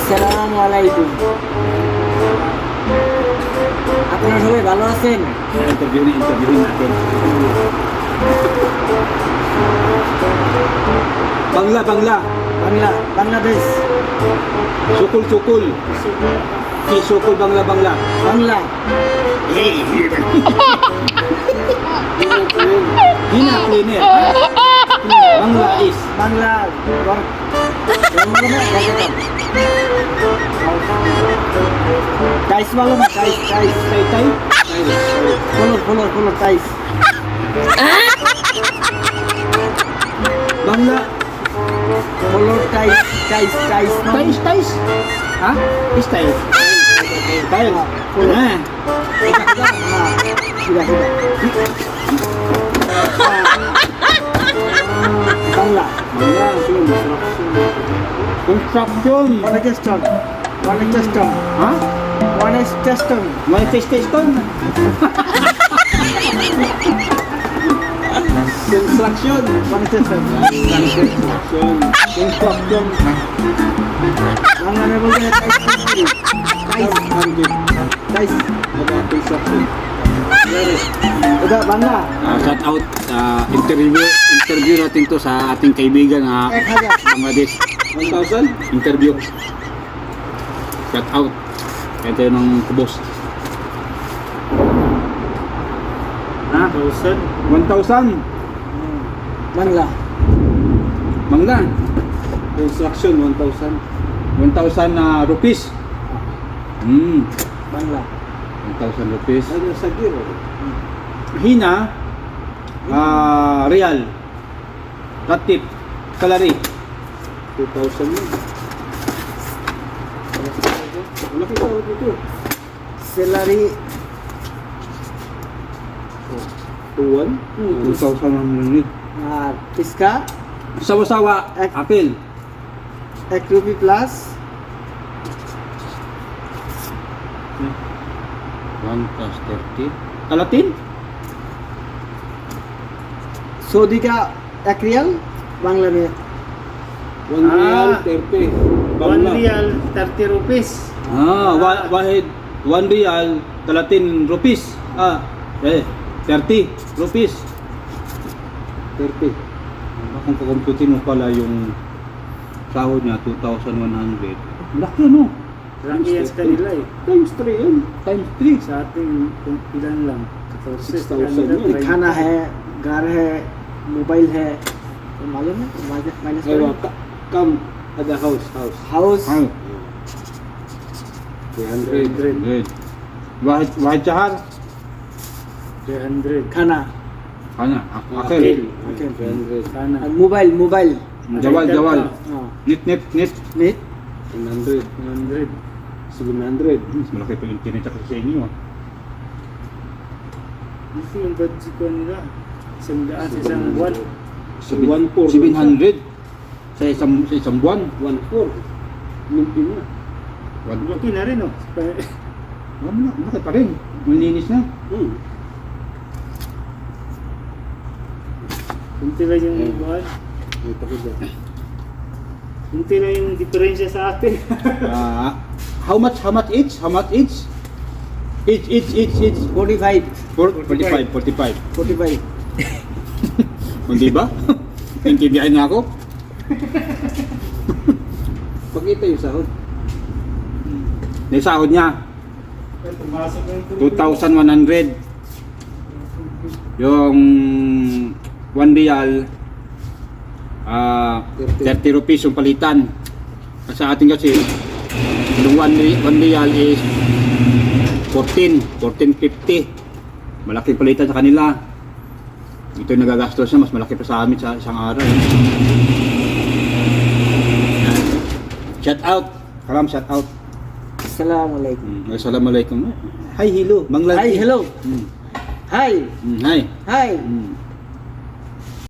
আসসালামালাইকুম। আপনারা সবাই ভালো আছেন? Interview natin. Bangla, Bangladesh, Sukul. Si Sukul Bangla. Bangla, Hina cleaner. Bangla is Bangla টাইস ভালো না? টাইস Tay. ফলোর টাইস। Bangla. ফলোর টাইস Tais. Ha? Is Tais. Tais. Ha. Sudah. Bangla Bangla. Construction. Manifestation. Ha? Manifestation. Manifestation. Construction. Construction. Bangla में बोलते हैं टाइस। Construction. Udah bangla. Shout out sa interview natin to sa ating kaibigan na 1000. Bangladesh. 1,000 interview. Shout out. Ito yung ng kubos. Ha? 1,000. Bangla. Bangla. Construction 1,000. 1,000 rupees. Bangla. 1,000 rupees. Hina, real. Ratip, salary. 2,000 yun. Malaki ka dito. Salary 2,000 ang nunit. इसका Sawa-sawa, apil. 1 रुपये प्लस 1 plus 30. Kalatin? Saudi का 1 रियल बांग्ला में 1 real 30. 1 real 30 rupees. Wahid 1 real 30 rupees. 30 rupees. 30. Kung kukumputin mo pala yung sahod niya 2,100. Laki no? Laki yan sa kanila eh. Times 3 yun. Times 3. Sa ating kung ilan lang. 6,000 yun. खाना है, घर है, मोबाइल है, तो मालूम है minus Ewa, come at the house. House 300. Good. Wahid Chahar? 300. खाना Ano? Akil. Akil. 300. Sana. Mobile Jawal. हाँ Net. Net 100. 100. 700. Mas malaki pa yung kinita ko sa inyo. Ito yung budget ko nila. 100 sa isang buwan. 700 sa isang buwan. 1,400. Lumpi na. Laki na rin oh. Malaki pa rin. Malinis na. Kunti lang yung buwan. Kunti lang yung diferensya sa atin. How much each? Each. 45 45. Hindi ba? Intindihan na ako. Pakita yung sahod. Yung sahod niya, Pumasok na yung 2,100. Yung 1 real, 30 rupees yung palitan. Sa atin kasi, yung 1 real is 14.50. Malaki palitan sa kanila. Ito yung nagagastos niya, mas malaki pa sa amin sa isang araw. Shout out. Kalam, shout out. Assalamualaikum. Assalamualaikum. Hi, hello. Bangladesh. Hi, hello. Mm. Hi. Hi. Hi. Mm.